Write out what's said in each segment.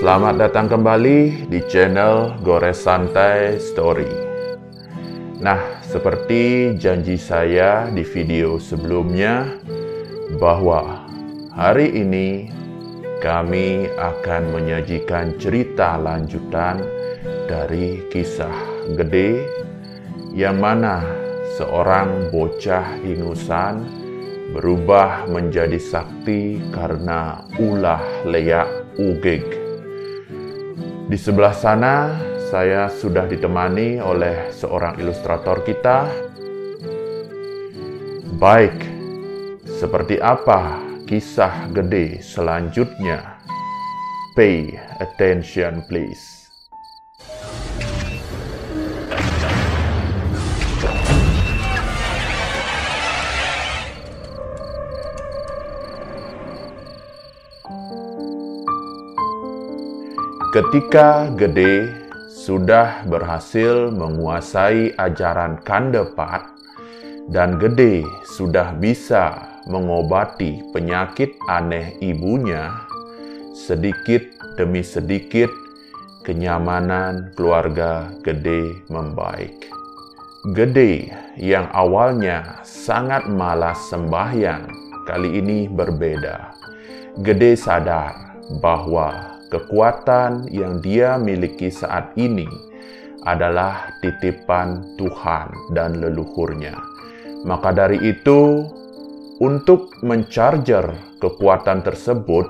Selamat datang kembali di channel Gores Santai Story. Nah, seperti janji saya di video sebelumnya, bahwa hari ini kami akan menyajikan cerita lanjutan dari kisah Gede, yang mana seorang bocah ingusan berubah menjadi sakti karena ulah leak ugeg. Di sebelah sana saya sudah ditemani oleh seorang ilustrator kita. Baik, seperti apa kisah Gede selanjutnya? Pay attention please. Ketika Gede sudah berhasil menguasai ajaran Kandepat dan Gede sudah bisa mengobati penyakit aneh ibunya, sedikit demi sedikit kenyamanan keluarga Gede membaik. Gede yang awalnya sangat malas sembahyang kali ini berbeda. Gede sadar bahwa kekuatan yang dia miliki saat ini adalah titipan Tuhan dan leluhurnya. Maka dari itu, untuk mencarger kekuatan tersebut,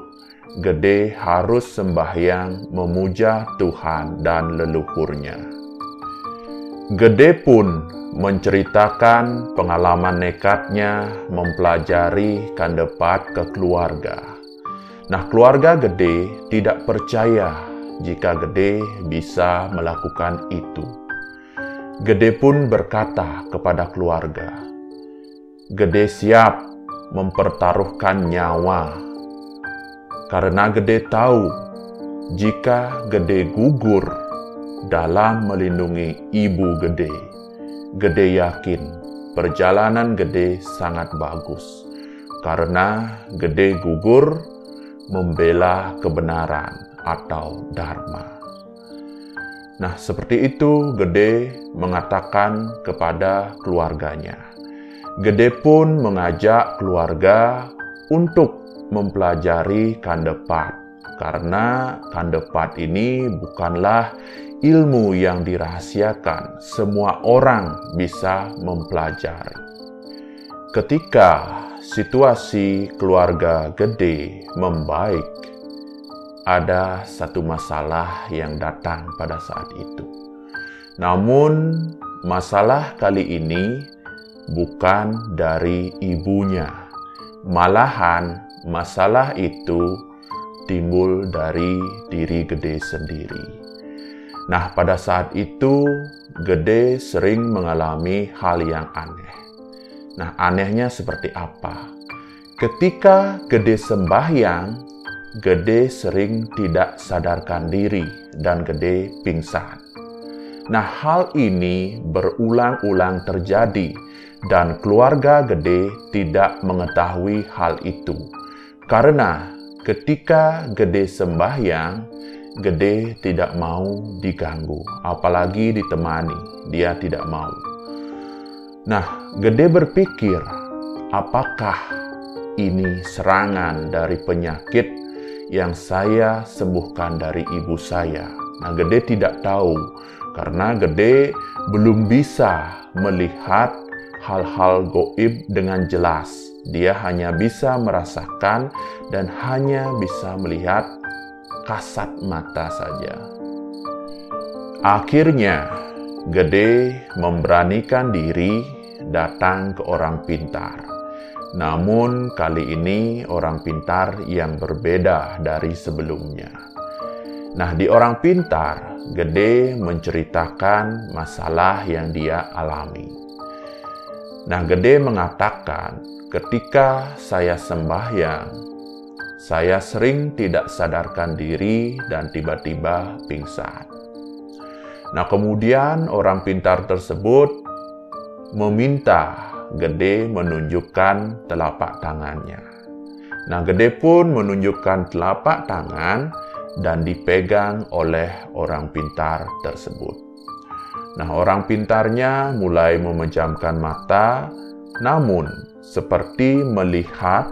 Gede harus sembahyang memuja Tuhan dan leluhurnya. Gede pun menceritakan pengalaman nekatnya mempelajari Kandepat ke keluarga. Nah, keluarga Gede tidak percaya jika Gede bisa melakukan itu. Gede pun berkata kepada keluarga, Gede siap mempertaruhkan nyawa. Karena Gede tahu, jika Gede gugur dalam melindungi ibu Gede, Gede yakin perjalanan Gede sangat bagus. Karena Gede gugur membela kebenaran atau dharma. Nah, seperti itu Gede mengatakan kepada keluarganya. Gede pun mengajak keluarga untuk mempelajari Kandepat, karena Kandepat ini bukanlah ilmu yang dirahasiakan, semua orang bisa mempelajari. Ketika situasi keluarga Gede membaik, ada satu masalah yang datang pada saat itu. Namun, masalah kali ini bukan dari ibunya. Malahan, masalah itu timbul dari diri Gede sendiri. Nah, pada saat itu, Gede sering mengalami hal yang aneh. Nah, anehnya seperti apa? Ketika Gede sembahyang, Gede sering tidak sadarkan diri dan Gede pingsan. Nah, hal ini berulang-ulang terjadi dan keluarga Gede tidak mengetahui hal itu. Karena ketika Gede sembahyang, Gede tidak mau diganggu, apalagi ditemani, dia tidak mau. Nah, Gede berpikir, apakah ini serangan dari penyakit yang saya sembuhkan dari ibu saya? Nah, Gede tidak tahu, karena Gede belum bisa melihat hal-hal gaib dengan jelas. Dia hanya bisa merasakan dan hanya bisa melihat kasat mata saja. Akhirnya, Gede memberanikan diri datang ke orang pintar. Namun kali ini orang pintar yang berbeda dari sebelumnya. Nah, di orang pintar, Gede menceritakan masalah yang dia alami. Nah, Gede mengatakan, ketika saya sembahyang, saya sering tidak sadarkan diri dan tiba-tiba pingsan. Nah, kemudian orang pintar tersebut meminta Gede menunjukkan telapak tangannya. Nah, Gede pun menunjukkan telapak tangan dan dipegang oleh orang pintar tersebut. Nah, orang pintarnya mulai memejamkan mata, namun seperti melihat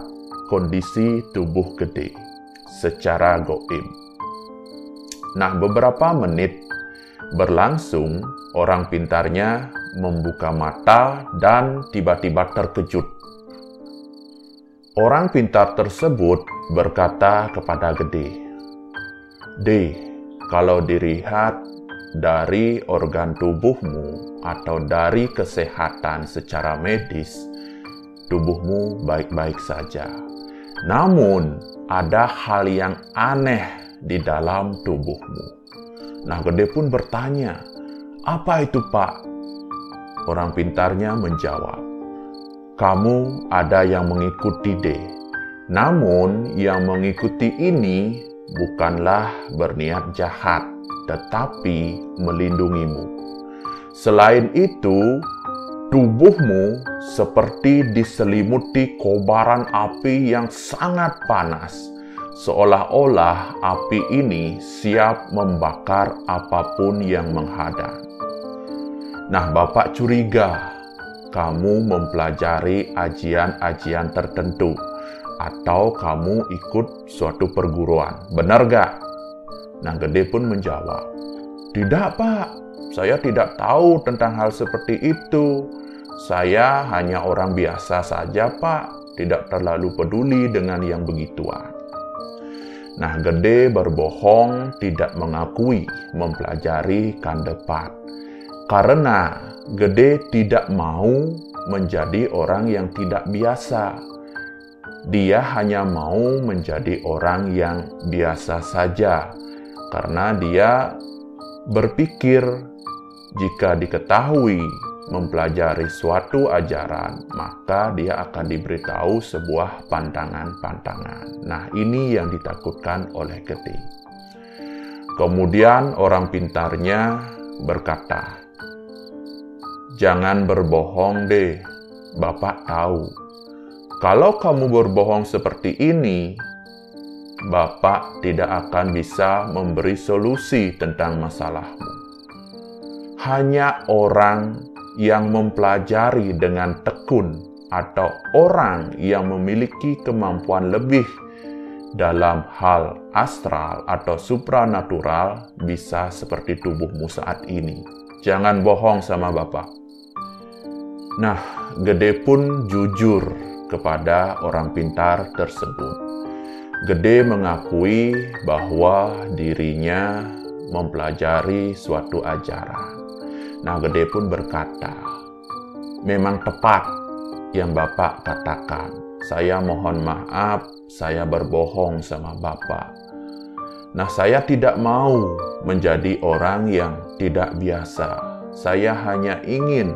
kondisi tubuh Gede secara gaib. Nah, beberapa menit berlangsung, orang pintarnya membuka mata dan tiba-tiba terkejut. Orang pintar tersebut berkata kepada Gede, "De, kalau dilihat dari organ tubuhmu atau dari kesehatan secara medis, tubuhmu baik-baik saja. Namun, ada hal yang aneh di dalam tubuhmu." Nah, Gede pun bertanya, "Apa itu, Pak?" Orang pintarnya menjawab, "Kamu ada yang mengikuti, De. Namun, yang mengikuti ini bukanlah berniat jahat, tetapi melindungimu. Selain itu, tubuhmu seperti diselimuti kobaran api yang sangat panas, seolah-olah api ini siap membakar apapun yang menghadang. Nah, Bapak curiga kamu mempelajari ajian-ajian tertentu atau kamu ikut suatu perguruan, benar gak?" Nah, Gede pun menjawab, "Tidak, Pak. Saya tidak tahu tentang hal seperti itu. Saya hanya orang biasa saja, Pak. Tidak terlalu peduli dengan yang begituan." Nah, Gede berbohong tidak mengakui mempelajari kandepat. Karena Gede tidak mau menjadi orang yang tidak biasa. Dia hanya mau menjadi orang yang biasa saja. Karena dia berpikir jika diketahui mempelajari suatu ajaran, maka dia akan diberitahu sebuah pantangan-pantangan. Nah, ini yang ditakutkan oleh Gede. Kemudian orang pintarnya berkata, "Jangan berbohong, De. Bapak tahu. Kalau kamu berbohong seperti ini, Bapak tidak akan bisa memberi solusi tentang masalahmu. Hanya orang yang mempelajari dengan tekun atau orang yang memiliki kemampuan lebih dalam hal astral atau supranatural bisa seperti tubuhmu saat ini. Jangan bohong sama Bapak." Nah, Gede pun jujur kepada orang pintar tersebut. Gede mengakui bahwa dirinya mempelajari suatu ajaran. Nah, Gede pun berkata, "Memang tepat yang Bapak katakan. Saya mohon maaf, saya berbohong sama Bapak. Nah, saya tidak mau menjadi orang yang tidak biasa. Saya hanya ingin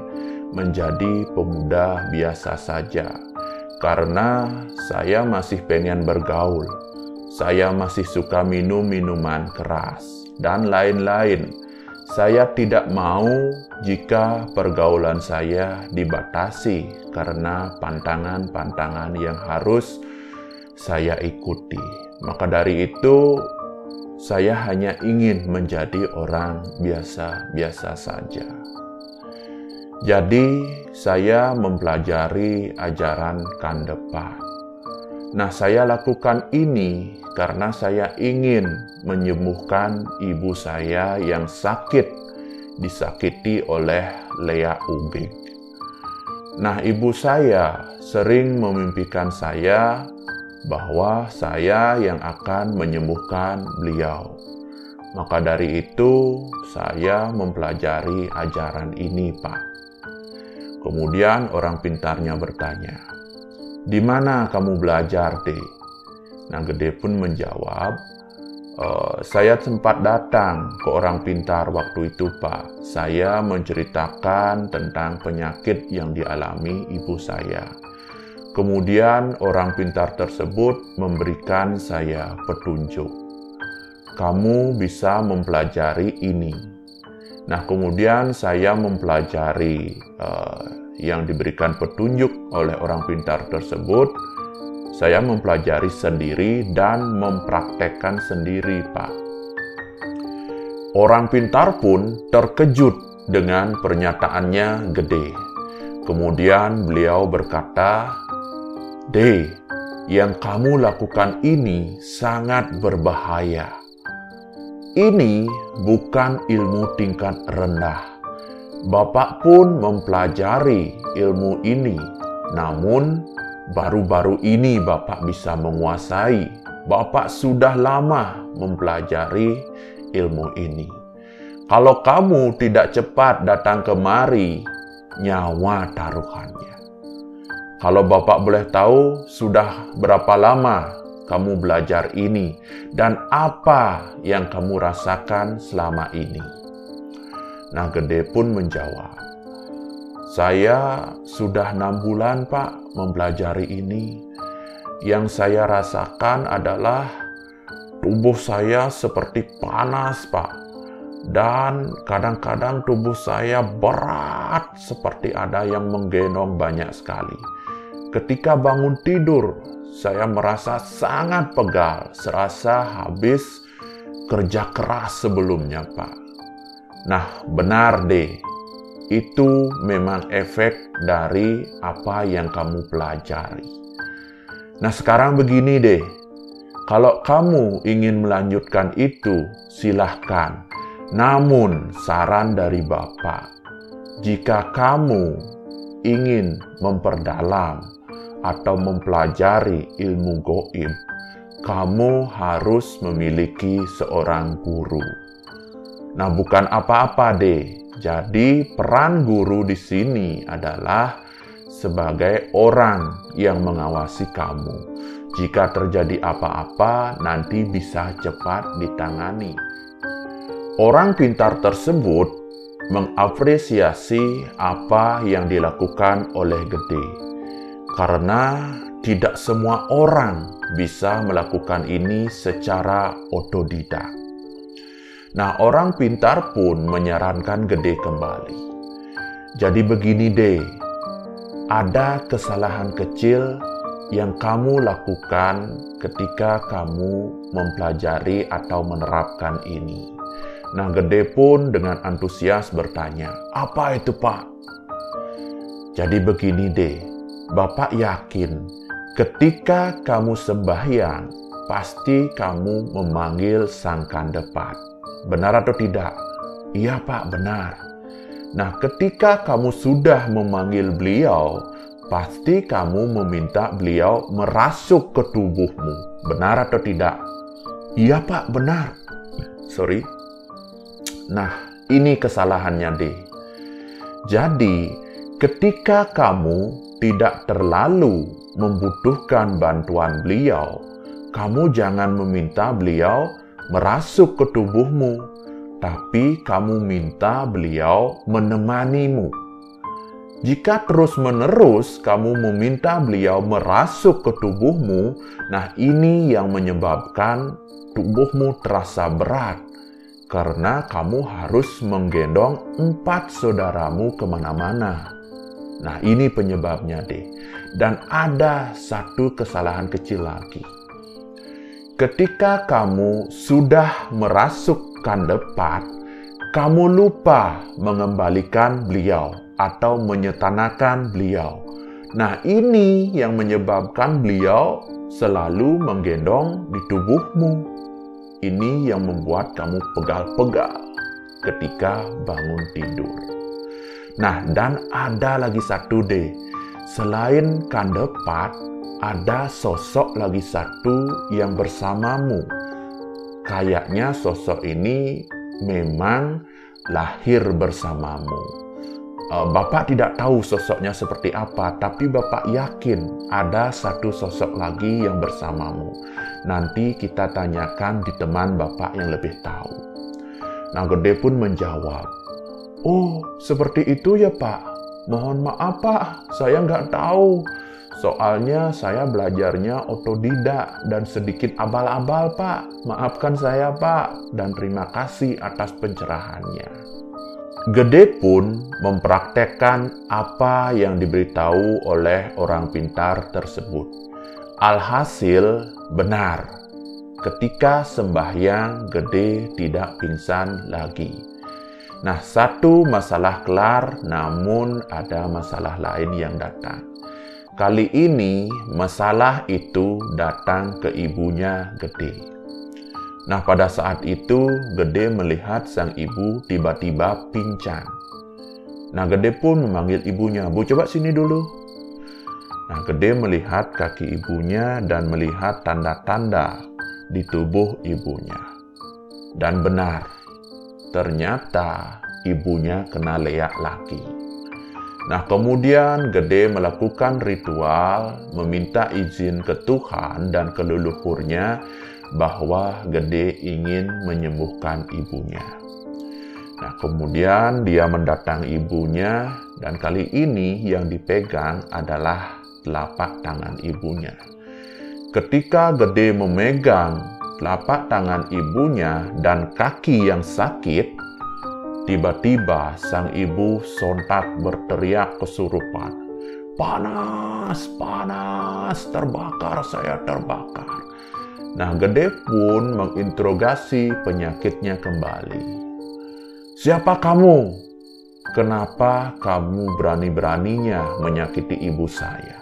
menjadi pemuda biasa saja. Karena saya masih pengen bergaul. Saya masih suka minum minuman keras dan lain-lain. Saya tidak mau jika pergaulan saya dibatasi karena pantangan-pantangan yang harus saya ikuti. Maka dari itu, saya hanya ingin menjadi orang biasa-biasa saja. Jadi, saya mempelajari ajaran kandepat. Nah, saya lakukan ini karena saya ingin menyembuhkan ibu saya yang sakit, disakiti oleh Lea Ubik. Nah, ibu saya sering memimpikan saya bahwa saya yang akan menyembuhkan beliau. Maka dari itu, saya mempelajari ajaran ini, Pak." Kemudian orang pintarnya bertanya, "Di mana kamu belajar, De?" Nah, Gede pun menjawab, "Saya sempat datang ke orang pintar waktu itu, Pak. Saya menceritakan tentang penyakit yang dialami ibu saya. Kemudian orang pintar tersebut memberikan saya petunjuk. Kamu bisa mempelajari ini." Nah, kemudian saya mempelajari yang diberikan petunjuk oleh orang pintar tersebut. saya mempelajari sendiri dan mempraktekkan sendiri, Pak. Orang pintar pun terkejut dengan pernyataannya Gede. Kemudian beliau berkata, "De, yang kamu lakukan ini sangat berbahaya. Ini bukan ilmu tingkat rendah. Bapak pun mempelajari ilmu ini, namun baru-baru ini Bapak bisa menguasai. Bapak sudah lama mempelajari ilmu ini. Kalau kamu tidak cepat datang kemari, nyawa taruhannya. Kalau Bapak boleh tahu, sudah berapa lama kamu belajar ini dan apa yang kamu rasakan selama ini?" Nah, Gede pun menjawab, "Saya sudah 6 bulan, Pak, mempelajari ini. Yang saya rasakan adalah tubuh saya seperti panas, Pak. Dan kadang-kadang tubuh saya berat seperti ada yang menggendong banyak sekali. Ketika bangun tidur, saya merasa sangat pegal, serasa habis kerja keras sebelumnya, Pak." Nah, benar deh. Itu memang efek dari apa yang kamu pelajari. Nah, sekarang begini deh. Kalau kamu ingin melanjutkan itu, silahkan. Namun, saran dari Bapak, jika kamu ingin memperdalam atau mempelajari ilmu gaib, kamu harus memiliki seorang guru. Nah, bukan apa-apa deh. Jadi, peran guru di sini adalah sebagai orang yang mengawasi kamu. Jika terjadi apa-apa, nanti bisa cepat ditangani. Orang pintar tersebut mengapresiasi apa yang dilakukan oleh Gede, karena tidak semua orang bisa melakukan ini secara otodidak. Nah, orang pintar pun menyarankan Gede kembali. "Jadi begini deh, ada kesalahan kecil yang kamu lakukan ketika kamu mempelajari atau menerapkan ini." Nah, Gede pun dengan antusias bertanya, "Apa itu, Pak?" "Jadi begini deh, Bapak yakin ketika kamu sembahyang, pasti kamu memanggil Sang Kandepat. Benar atau tidak?" "Iya, Pak, benar." "Nah, ketika kamu sudah memanggil beliau, pasti kamu meminta beliau merasuk ke tubuhmu. Benar atau tidak?" "Iya, Pak, benar." Nah, ini kesalahannya deh. Jadi, ketika kamu tidak terlalu membutuhkan bantuan beliau, kamu jangan meminta beliau merasuk ke tubuhmu, tapi kamu minta beliau menemanimu. Jika terus-menerus kamu meminta beliau merasuk ke tubuhmu, nah ini yang menyebabkan tubuhmu terasa berat, karena kamu harus menggendong 4 saudaramu kemana-mana. Nah, ini penyebabnya deh. Dan ada satu kesalahan kecil lagi. Ketika kamu sudah merasuk kandepat, kamu lupa mengembalikan beliau atau menyetanakan beliau. Nah, ini yang menyebabkan beliau selalu menggendong di tubuhmu. Ini yang membuat kamu pegal-pegal ketika bangun tidur. Nah, dan ada lagi satu deh. Selain kandepat, ada sosok lagi satu yang bersamamu. Kayaknya sosok ini memang lahir bersamamu. Bapak tidak tahu sosoknya seperti apa, tapi Bapak yakin ada satu sosok lagi yang bersamamu. Nanti kita tanyakan di teman Bapak yang lebih tahu. Nah, Gede pun menjawab, "Oh, seperti itu ya, Pak. Mohon maaf, Pak. Saya nggak tahu. Soalnya saya belajarnya otodidak dan sedikit abal-abal, Pak. Maafkan saya, Pak. Dan terima kasih atas pencerahannya." Gede pun mempraktekkan apa yang diberitahu oleh orang pintar tersebut. Alhasil benar, ketika sembahyang Gede tidak pingsan lagi. Nah, satu masalah kelar, namun ada masalah lain yang datang. Kali ini masalah itu datang ke ibunya Gede. Nah, pada saat itu Gede melihat sang ibu tiba-tiba pincang. Nah, Gede pun memanggil ibunya, "Bu, coba sini dulu." Nah, Gede melihat kaki ibunya dan melihat tanda-tanda di tubuh ibunya. Dan benar, ternyata ibunya kena leak lagi. Nah, kemudian Gede melakukan ritual meminta izin ke Tuhan dan ke leluhurnya bahwa Gede ingin menyembuhkan ibunya. Nah, kemudian dia mendatangi ibunya dan kali ini yang dipegang adalah telapak tangan ibunya. Ketika Gede memegang telapak tangan ibunya dan kaki yang sakit, tiba-tiba sang ibu sontak berteriak kesurupan, "Panas, panas, terbakar, saya terbakar." Nah, Gede pun menginterogasi penyakitnya kembali. "Siapa kamu? Kenapa kamu berani-beraninya menyakiti ibu saya?"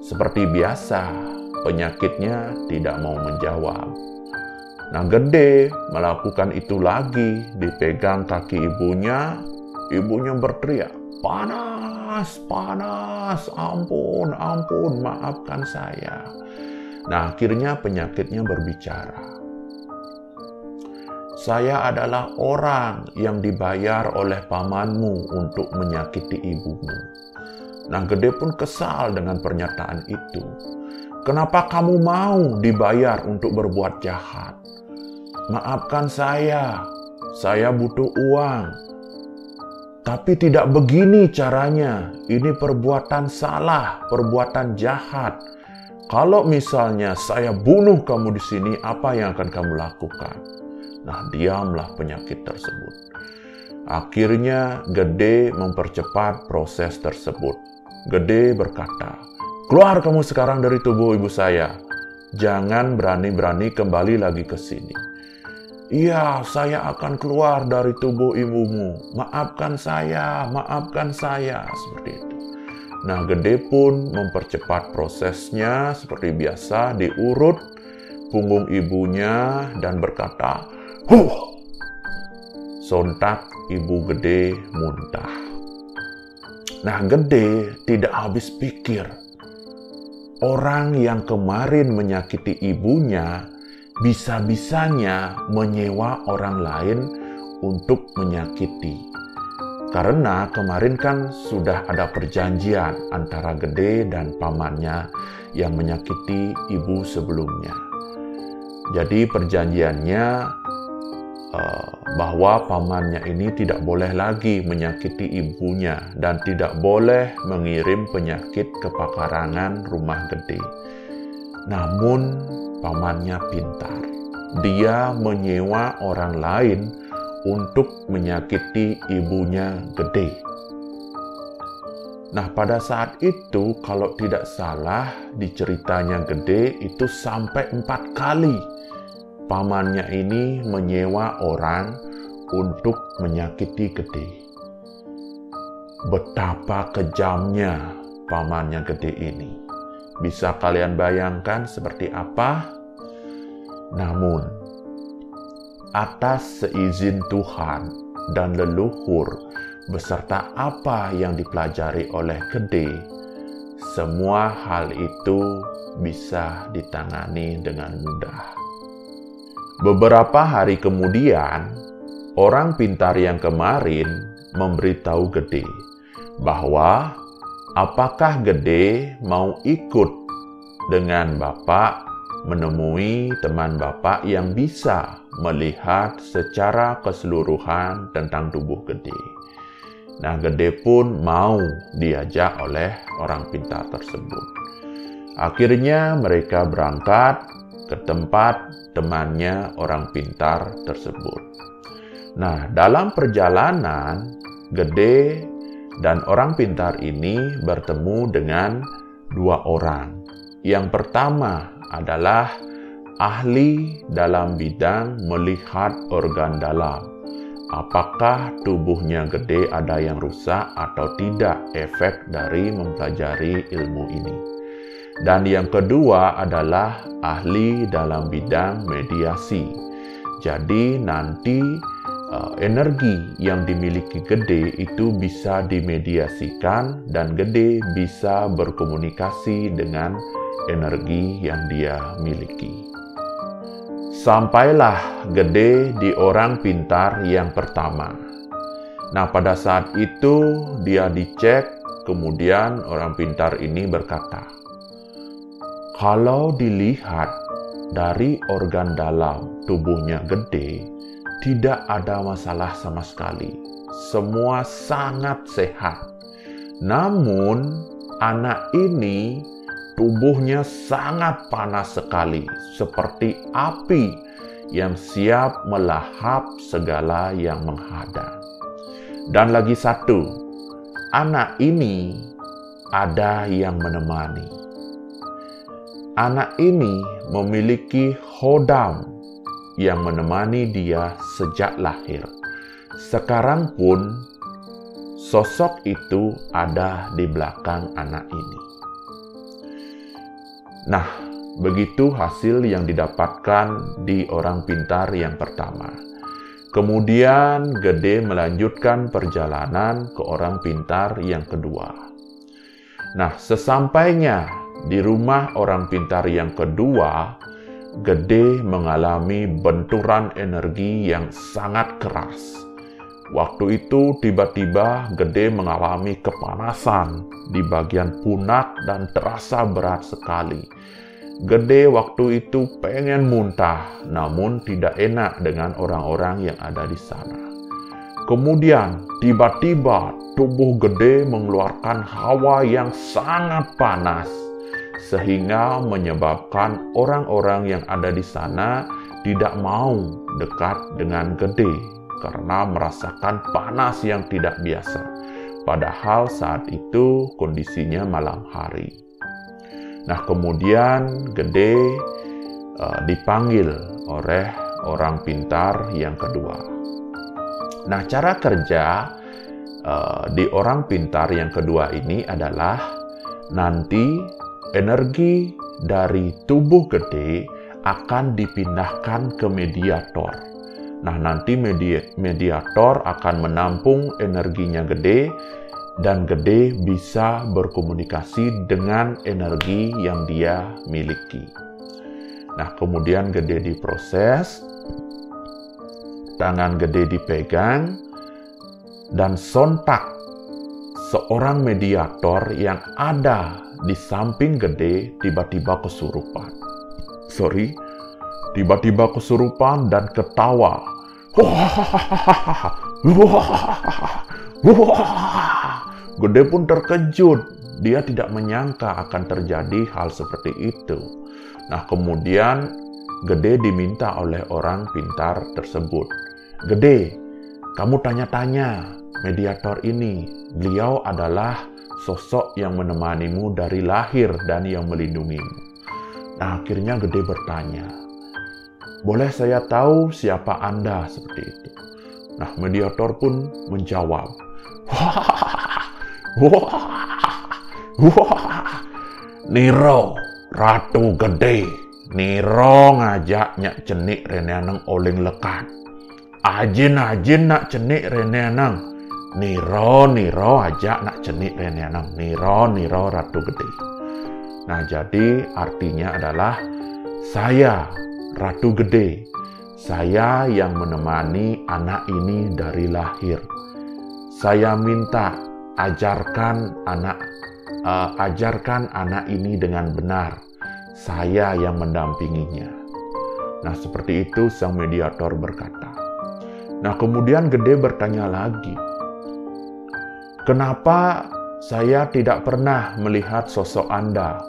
Seperti biasa, penyakitnya tidak mau menjawab. Nah, Gede melakukan itu lagi, dipegang kaki ibunya berteriak, "Panas, panas, ampun, ampun, maafkan saya." Nah, akhirnya penyakitnya berbicara. "Saya adalah orang yang dibayar oleh pamanmu untuk menyakiti ibumu." Nah, Gede pun kesal dengan pernyataan itu. "Kenapa kamu mau dibayar untuk berbuat jahat? Maafkan saya butuh uang. Tapi tidak begini caranya, ini perbuatan salah, perbuatan jahat. Kalau misalnya saya bunuh kamu di sini, apa yang akan kamu lakukan?" Nah, diamlah penyakit tersebut. Akhirnya Gede mempercepat proses tersebut. Gede berkata, "Keluar kamu sekarang dari tubuh ibu saya. Jangan berani-berani kembali lagi ke sini." "Iya, saya akan keluar dari tubuh ibumu. Maafkan saya, seperti itu. Nah, Gede pun mempercepat prosesnya seperti biasa, diurut punggung ibunya dan berkata, "Huh!" Sontak ibu Gede muntah. Nah, Gede tidak habis pikir. Orang yang kemarin menyakiti ibunya bisa-bisanya menyewa orang lain untuk menyakiti. Karena kemarin kan sudah ada perjanjian antara Gede dan pamannya yang menyakiti ibu sebelumnya. Jadi perjanjiannya bahwa pamannya ini tidak boleh lagi menyakiti ibunya dan tidak boleh mengirim penyakit ke pekarangan rumah Gede. Namun pamannya pintar. Dia menyewa orang lain untuk menyakiti ibunya Gede. Nah, pada saat itu kalau tidak salah di ceritanya Gede itu sampai 4 kali pamannya ini menyewa orang untuk menyakiti Gede. Betapa kejamnya pamannya Gede ini. Bisa kalian bayangkan seperti apa? Namun, atas seizin Tuhan dan leluhur beserta apa yang dipelajari oleh Gede, semua hal itu bisa ditangani dengan mudah. Beberapa hari kemudian, orang pintar yang kemarin memberitahu Gede bahwa apakah Gede mau ikut dengan Bapak menemui teman Bapak yang bisa melihat secara keseluruhan tentang tubuh Gede. Nah, Gede pun mau diajak oleh orang pintar tersebut. Akhirnya mereka berangkat ke tempat temannya orang pintar tersebut. Nah, dalam perjalanan, Gede dan orang pintar ini bertemu dengan 2 orang. yang pertama adalah ahli dalam bidang melihat organ dalam. Apakah tubuhnya Gede ada yang rusak atau tidak, efek dari mempelajari ilmu ini. Dan yang kedua adalah ahli dalam bidang mediasi. Jadi nanti energi yang dimiliki Gede itu bisa dimediasikan dan Gede bisa berkomunikasi dengan energi yang dia miliki. Sampailah Gede di orang pintar yang pertama. Nah, pada saat itu dia dicek, kemudian orang pintar ini berkata, kalau dilihat dari organ dalam tubuhnya Gede, tidak ada masalah sama sekali. Semua sangat sehat. Namun, anak ini tubuhnya sangat panas sekali, seperti api yang siap melahap segala yang menghadang. Dan lagi satu, anak ini ada yang menemani. Anak ini memiliki khodam yang menemani dia sejak lahir. Sekarang pun sosok itu ada di belakang anak ini. Nah, begitu hasil yang didapatkan di orang pintar yang pertama. Kemudian Gede melanjutkan perjalanan ke orang pintar yang kedua. Nah, sesampainya di rumah orang pintar yang kedua, Gede mengalami benturan energi yang sangat keras. Waktu itu tiba-tiba Gede mengalami kepanasan di bagian punak dan terasa berat sekali. Gede waktu itu pengen muntah, namun tidak enak dengan orang-orang yang ada di sana. Kemudian tiba-tiba tubuh Gede mengeluarkan hawa yang sangat panas, sehingga menyebabkan orang-orang yang ada di sana tidak mau dekat dengan Gede karena merasakan panas yang tidak biasa. Padahal saat itu kondisinya malam hari. Nah, kemudian Gede dipanggil oleh orang pintar yang kedua. Nah, cara kerja di orang pintar yang kedua ini adalah nanti energi dari tubuh Gede akan dipindahkan ke mediator. Nah, nanti mediator akan menampung energinya Gede dan Gede bisa berkomunikasi dengan energi yang dia miliki. Nah, kemudian Gede diproses, tangan Gede dipegang, dan sontak seorang mediator yang ada di samping Gede tiba-tiba kesurupan. Tiba-tiba kesurupan dan ketawa. Gede pun terkejut. Dia tidak menyangka akan terjadi hal seperti itu. Nah, kemudian Gede diminta oleh orang pintar tersebut. Gede, kamu tanya-tanya mediator ini. Beliau adalah sosok yang menemanimu dari lahir dan yang melindungimu. Nah, akhirnya Gede bertanya, boleh saya tahu siapa Anda seperti itu? Nah, mediator pun menjawab, Niro, Ratu Gede. Niro ngajak nyak cenik reneanang oling lekat. Ajin nak cenik reneanang. Niro ajak nak cenik reneanang. Niro Ratu Gede. Nah, jadi artinya adalah saya Ratu Gede, saya yang menemani anak ini dari lahir. Saya minta ajarkan anak ini dengan benar. Saya yang mendampinginya. Nah, seperti itu sang mediator berkata. Nah, kemudian Gede bertanya lagi, kenapa saya tidak pernah melihat sosok Anda?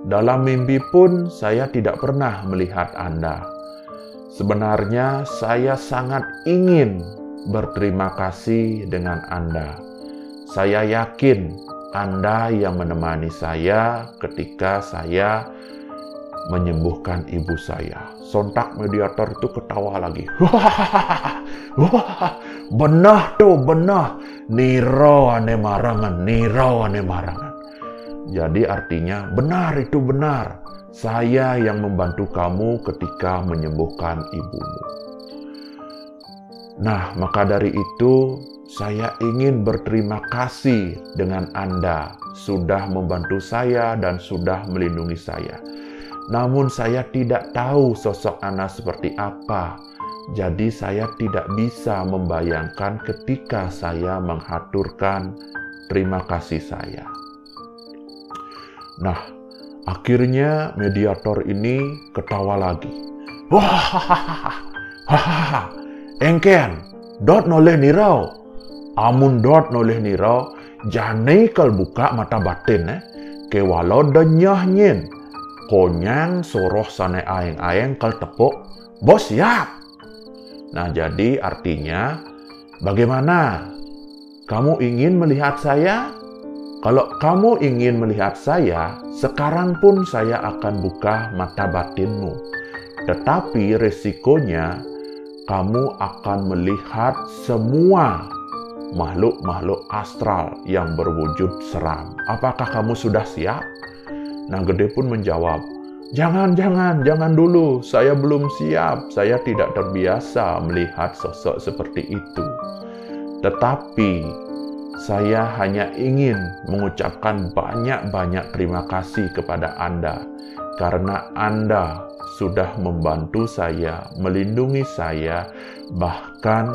Dalam mimpi pun saya tidak pernah melihat Anda. Sebenarnya saya sangat ingin berterima kasih dengan Anda. Saya yakin Anda yang menemani saya ketika saya menyembuhkan ibu saya. Sontak mediator itu ketawa lagi. Wah, benah tuh, benah. Niro ane marangan. Jadi artinya benar itu benar. Saya yang membantu kamu ketika menyembuhkan ibumu. Nah, maka dari itu saya ingin berterima kasih dengan Anda sudah membantu saya dan sudah melindungi saya. Namun saya tidak tahu sosok Anda seperti apa. Jadi saya tidak bisa membayangkan ketika saya menghaturkan terima kasih saya. Nah, akhirnya mediator ini ketawa lagi. Wah, engken, dot noleh nirau. Amun dot noleh nirau, jane kal buka mata batin ke walau denyah nyen. Konyang soroh sane aeng-aeng kal tepuk, bos siap. Nah, jadi artinya, bagaimana? Kamu ingin melihat saya? Kalau kamu ingin melihat saya, sekarang pun saya akan buka mata batinmu. Tetapi resikonya, kamu akan melihat semua makhluk-makhluk astral yang berwujud seram. Apakah kamu sudah siap? Nah, Gede pun menjawab, jangan dulu, saya belum siap, saya tidak terbiasa melihat sosok seperti itu. Tetapi, saya hanya ingin mengucapkan banyak-banyak terima kasih kepada Anda, karena Anda sudah membantu saya, melindungi saya, bahkan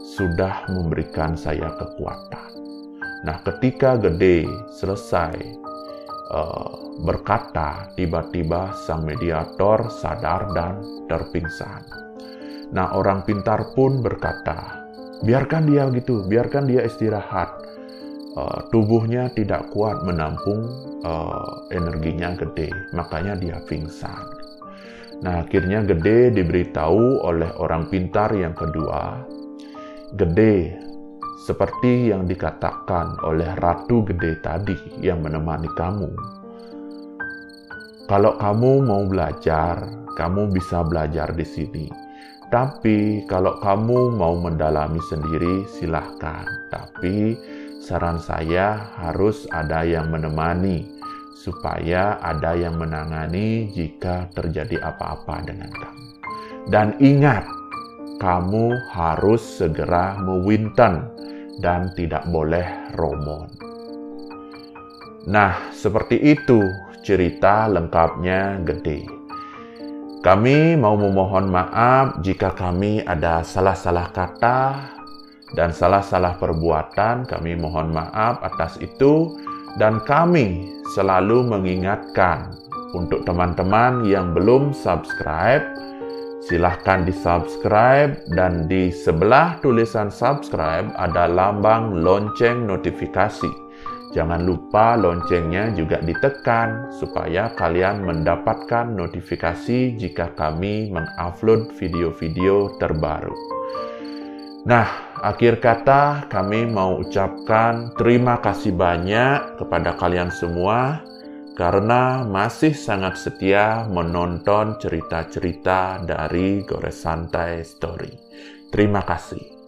sudah memberikan saya kekuatan. Nah, ketika Gede selesai berkata, tiba-tiba sang mediator sadar dan terpingsan. Nah, orang pintar pun berkata, biarkan dia gitu, biarkan dia istirahat. Tubuhnya tidak kuat menampung energinya Gede, makanya dia pingsan. Nah, akhirnya Gede diberitahu oleh orang pintar yang kedua, Gede, seperti yang dikatakan oleh Ratu Gede tadi yang menemani kamu. Kalau kamu mau belajar, kamu bisa belajar di sini. Tapi kalau kamu mau mendalami sendiri, silahkan. Tapi saran saya harus ada yang menemani, supaya ada yang menangani jika terjadi apa-apa dengan kamu. Dan ingat, kamu harus segera mewinten dan tidak boleh romon. Nah, seperti itu cerita lengkapnya Gede. Kami mau memohon maaf jika kami ada salah-salah kata dan salah-salah perbuatan. Kami mohon maaf atas itu, dan kami selalu mengingatkan untuk teman-teman yang belum subscribe, silahkan di-subscribe, dan di sebelah tulisan subscribe ada lambang lonceng notifikasi. Jangan lupa loncengnya juga ditekan supaya kalian mendapatkan notifikasi jika kami mengupload video-video terbaru. Nah, akhir kata kami mau ucapkan terima kasih banyak kepada kalian semua karena masih sangat setia menonton cerita-cerita dari Gores Santai Story. Terima kasih.